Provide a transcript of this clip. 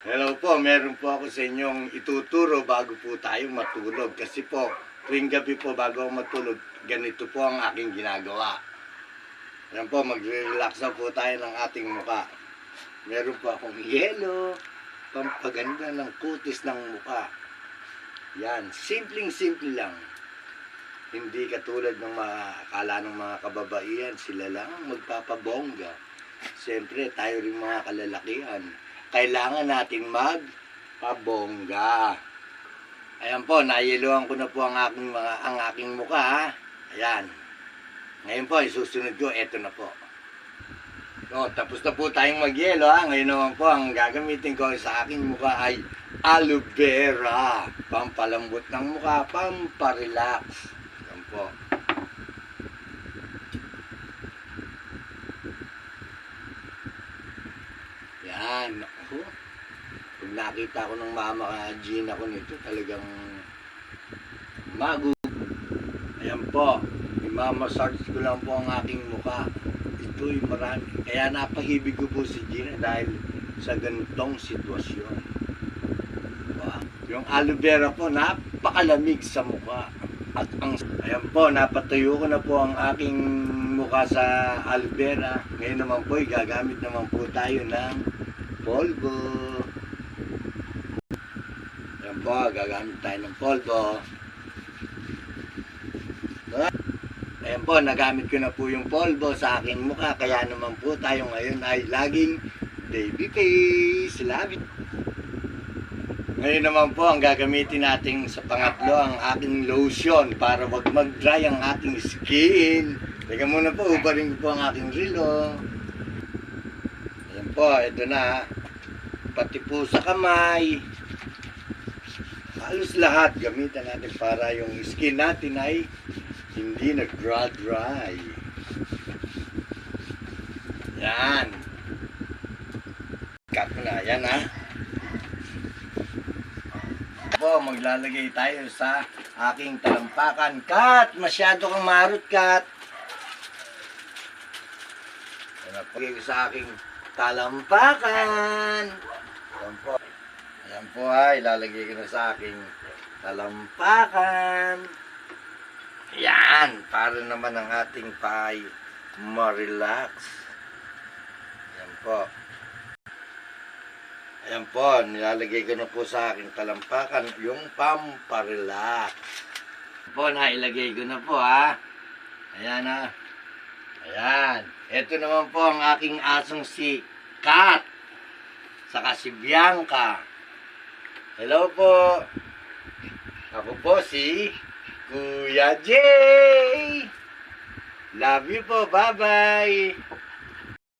Hello po, meron po ako sa inyong ituturo bago po tayo matulog. Kasi po, tuwing gabi po bago ako matulog, ganito po ang aking ginagawa. Yan po, magre-relax na po tayo ng ating muka. Meron po akong yelo, pampaganda ng kutis ng muka. Yan, simpleng-simple lang. Hindi katulad ng mga akala ng mga kababaihan, sila lang ang magpapabongga. Siyempre, tayo rin mga kalalakihan. Kailangan natin magpabongga. Ayan po, nayeloan ko na po ang aking mukha. Ayan. Ngayon po, isusunod ko, eto na po. So, tapos na po tayong magyelo ha. Ngayon naman po, ang gagamitin ko sa aking mukha ay aloe vera. Pampalambot ng mukha, pamparelax. Ayan po. Yan. Ako. Pag nakita ko ng mama Gina ko nito, talagang magug. Ayan po. Imamassage ko lang po ang aking mukha. Ito'y marami. Kaya napahibig ko po si Gina dahil sa ganitong sitwasyon. Diba? Yung aloe vera po, napakalamig sa mukha. At ayan po, napatuyo ko na po ang aking mukha sa aloe vera. Ngayon naman po, gagamit naman po tayo ng polvo. Ayan po, gagamit tayo ng polvo. Ayan po, nagamit ko na po yung polvo sa aking mukha. Kaya naman po tayo ngayon ay laging baby face. Love it. Ngayon naman po, ang gagamitin natin sa pangatlo, ang aking lotion para wag mag-dry ang ating skin. Teka muna po, ubarin ko po ang aking relo. Ayan po, ito na. Pati po sa kamay. Halos lahat gamitan natin para yung skin natin ay hindi nag-dry. Yan. Cut mo na. Yan ha. Po, maglalagay tayo sa aking talampakan. Cut! Masyado kang marot, cut. Nalagay ko sa aking talampakan. Ayan po. Ayan po ha. Ilalagay ko na sa aking talampakan. Yan, para naman ang ating pay ma-relax. Yan po. Ayan po, nilalagay ko na po sa aking talampakan yung pamparelax. Po, nailagay ko na po ha. Ayan ha. Ayan. Ito naman po ang aking asong si Kat. Saka si Bianca. Hello po. Ako po si Kuya Jay! Love you po. Bye-bye!